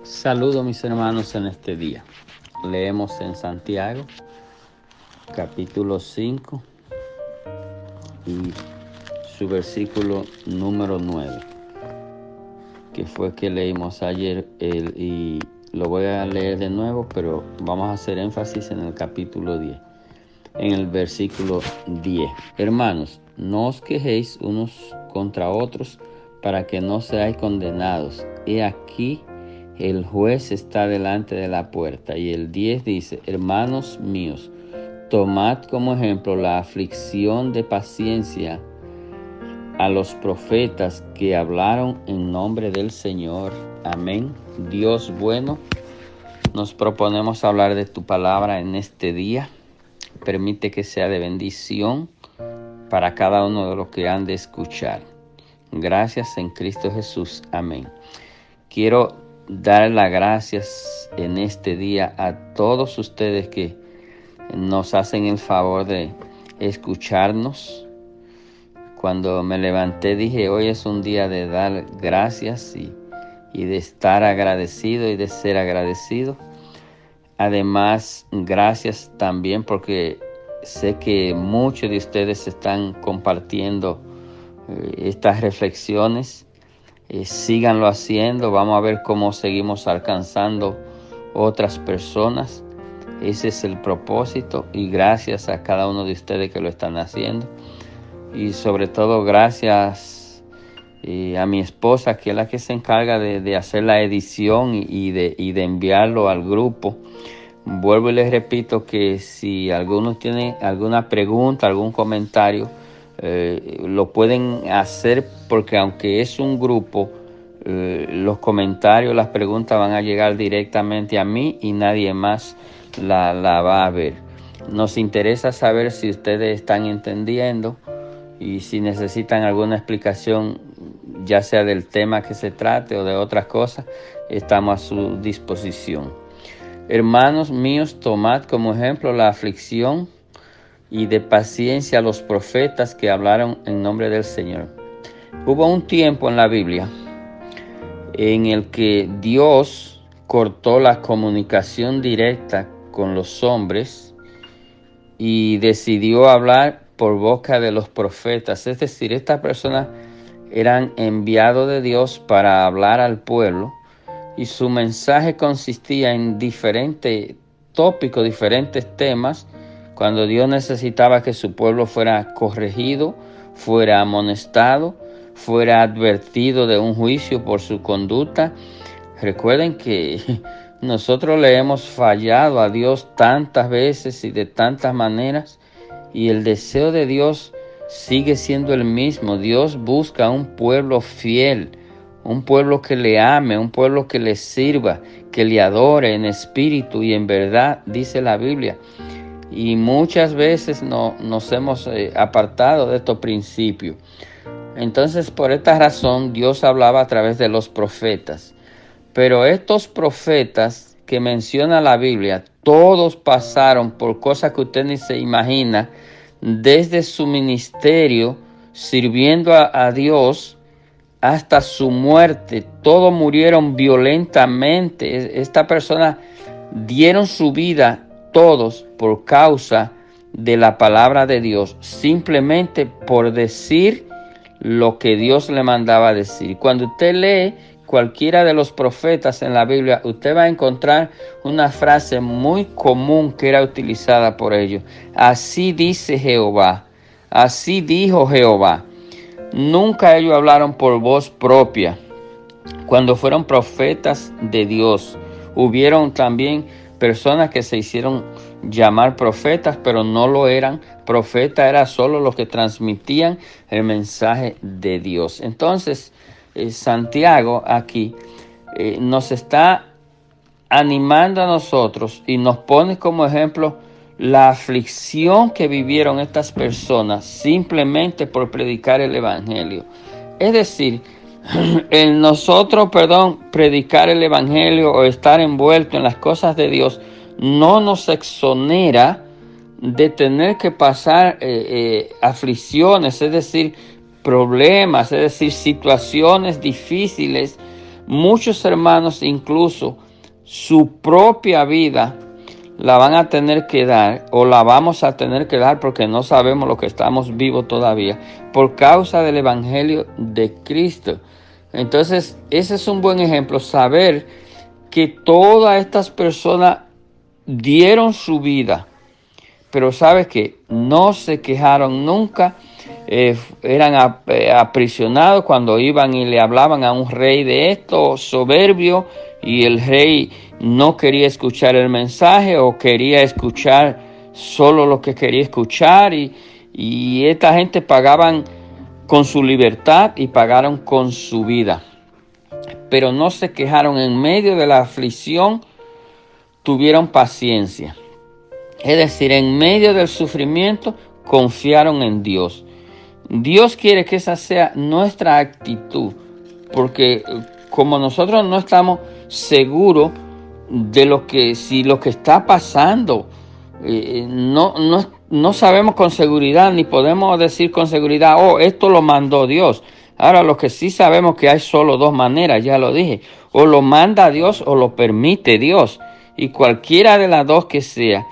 Saludo mis hermanos en este día. Leemos en Santiago, capítulo 5 y su versículo número 9, que fue que leímos ayer y lo voy a leer de nuevo, pero vamos a hacer énfasis en el capítulo 10, en el versículo 10. Hermanos, no os quejéis unos contra otros para que no seáis condenados. He aquí el juez está delante de la puerta. Y el 10 dice: hermanos míos, tomad como ejemplo la aflicción de paciencia a los profetas que hablaron en nombre del Señor. Amén. Dios bueno, nos proponemos hablar de tu palabra en este día. Permite que sea de bendición para cada uno de los que han de escuchar. Gracias en Cristo Jesús. Amén. Quiero dar las gracias en este día a todos ustedes que nos hacen el favor de escucharnos. Cuando me levanté dije, hoy es un día de dar gracias y de estar agradecido y de ser agradecido. Además, gracias también porque sé que muchos de ustedes están compartiendo estas reflexiones. Síganlo haciendo. Vamos a ver cómo seguimos alcanzando otras personas. Ese es el propósito, y gracias a cada uno de ustedes que lo están haciendo. Y sobre todo gracias a mi esposa, que es la que se encarga de hacer la edición y de enviarlo al grupo. Vuelvo y les repito que si alguno tiene alguna pregunta, algún comentario, lo pueden hacer, porque aunque es un grupo, los comentarios, las preguntas van a llegar directamente a mí y nadie más la va a ver. Nos interesa saber si ustedes están entendiendo y si necesitan alguna explicación, ya sea del tema que se trate o de otras cosas, estamos a su disposición. Hermanos míos, tomad como ejemplo la aflicción y de paciencia a los profetas que hablaron en nombre del Señor. Hubo un tiempo en la Biblia en el que Dios cortó la comunicación directa con los hombres y decidió hablar por boca de los profetas. Es decir, estas personas eran enviados de Dios para hablar al pueblo, y su mensaje consistía en diferentes tópicos, diferentes temas. Cuando Dios necesitaba que su pueblo fuera corregido, fuera amonestado, fuera advertido de un juicio por su conducta. Recuerden que nosotros le hemos fallado a Dios tantas veces y de tantas maneras, y el deseo de Dios sigue siendo el mismo. Dios busca un pueblo fiel, un pueblo que le ame, un pueblo que le sirva, que le adore en espíritu y en verdad, dice la Biblia. Y muchas veces nos hemos apartado de estos principios. Entonces, por esta razón, Dios hablaba a través de los profetas. Pero estos profetas que menciona la Biblia, todos pasaron por cosas que usted ni se imagina, desde su ministerio sirviendo a Dios hasta su muerte. Todos murieron violentamente. Esta persona dieron su vida, todos, por causa de la palabra de Dios, simplemente por decir lo que Dios le mandaba decir. Cuando usted lee cualquiera de los profetas en la Biblia, usted va a encontrar una frase muy común que era utilizada por ellos. Así dice Jehová, así dijo Jehová. Nunca ellos hablaron por voz propia. Cuando fueron profetas de Dios, hubieron también personas que se hicieron llamar profetas, pero no lo eran. Profeta era solo los que transmitían el mensaje de Dios. Entonces, Santiago aquí nos está animando a nosotros y nos pone como ejemplo la aflicción que vivieron estas personas simplemente por predicar el evangelio. Es decir, en nosotros, predicar el evangelio o estar envuelto en las cosas de Dios no nos exonera de tener que pasar aflicciones, es decir, problemas, es decir, situaciones difíciles, muchos hermanos incluso su propia vida la van a tener que dar, o la vamos a tener que dar porque no sabemos lo que estamos vivos todavía, por causa del Evangelio de Cristo. Entonces, ese es un buen ejemplo, saber que todas estas personas dieron su vida, pero sabes que no se quejaron nunca. Eran aprisionados cuando iban y le hablaban a un rey de esto, soberbio, y el rey no quería escuchar el mensaje o quería escuchar solo lo que quería escuchar, y esta gente pagaban con su libertad y pagaron con su vida, pero no se quejaron. En medio de la aflicción tuvieron paciencia, es decir, en medio del sufrimiento confiaron en Dios. Dios quiere que esa sea nuestra actitud, porque como nosotros no estamos seguros de si lo que está pasando, no sabemos con seguridad, ni podemos decir con seguridad, esto lo mandó Dios. Ahora, lo que sí sabemos que hay solo dos maneras, ya lo dije, o lo manda Dios o lo permite Dios, y cualquiera de las dos que sea,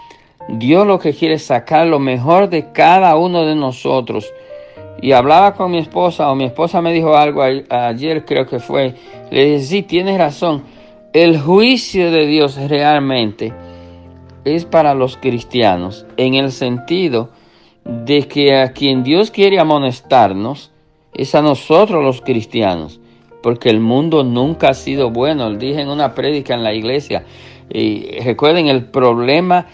Dios lo que quiere es sacar lo mejor de cada uno de nosotros. Y hablaba con mi esposa, o mi esposa me dijo algo ayer, creo que fue, le dije, sí, tienes razón, el juicio de Dios realmente es para los cristianos, en el sentido de que a quien Dios quiere amonestarnos es a nosotros los cristianos, porque el mundo nunca ha sido bueno. Lo dije en una prédica en la iglesia, y recuerden, el problema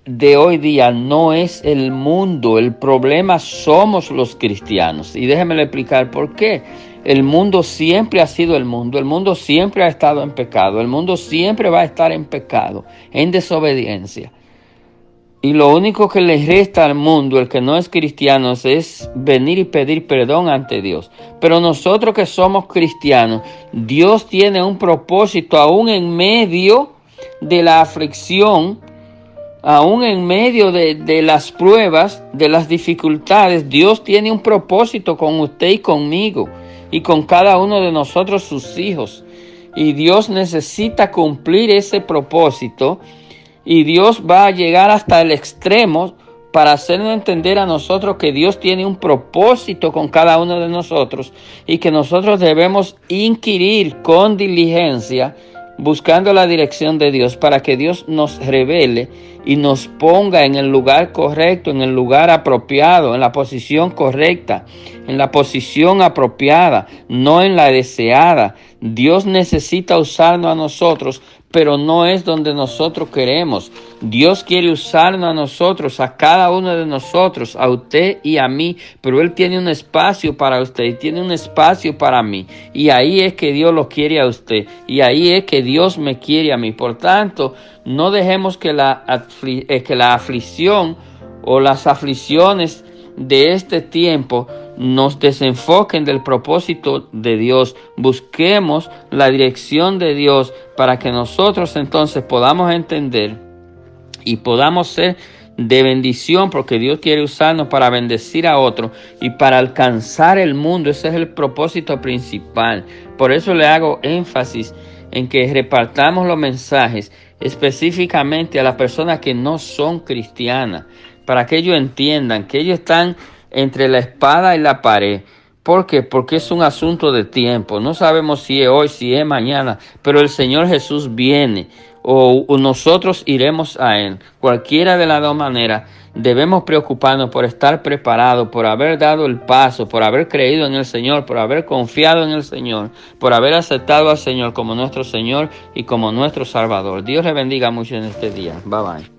de hoy día no es el mundo, el problema somos los cristianos. Y déjenme explicar por qué. El mundo siempre ha sido el mundo siempre ha estado en pecado, el mundo siempre va a estar en pecado, en desobediencia. Y lo único que le resta al mundo, el que no es cristiano, es venir y pedir perdón ante Dios. Pero nosotros que somos cristianos, Dios tiene un propósito aún en medio de la aflicción, aún en medio de las pruebas, de las dificultades. Dios tiene un propósito con usted y conmigo y con cada uno de nosotros, sus hijos. Y Dios necesita cumplir ese propósito, y Dios va a llegar hasta el extremo para hacernos entender a nosotros que Dios tiene un propósito con cada uno de nosotros y que nosotros debemos inquirir con diligencia, buscando la dirección de Dios, para que Dios nos revele y nos ponga en el lugar correcto, en el lugar apropiado, en la posición correcta, en la posición apropiada, no en la deseada. Dios necesita usarnos a nosotros, pero no es donde nosotros queremos. Dios quiere usarnos a nosotros, a cada uno de nosotros, a usted y a mí, pero Él tiene un espacio para usted y tiene un espacio para mí, y ahí es que Dios lo quiere a usted, y ahí es que Dios me quiere a mí. Por tanto, no dejemos que la aflicción o las aflicciones de este tiempo nos desenfoquen del propósito de Dios. Busquemos la dirección de Dios para que nosotros entonces podamos entender y podamos ser de bendición, porque Dios quiere usarnos para bendecir a otros y para alcanzar el mundo. Ese es el propósito principal. Por eso le hago énfasis en que repartamos los mensajes específicamente a las personas que no son cristianas, para que ellos entiendan que ellos están entre la espada y la pared. ¿Por qué? Porque es un asunto de tiempo. No sabemos si es hoy, si es mañana, pero el Señor Jesús viene, o nosotros iremos a Él. Cualquiera de las dos maneras, debemos preocuparnos por estar preparados, por haber dado el paso, por haber creído en el Señor, por haber confiado en el Señor, por haber aceptado al Señor como nuestro Señor y como nuestro Salvador. Dios le bendiga mucho en este día. Bye bye.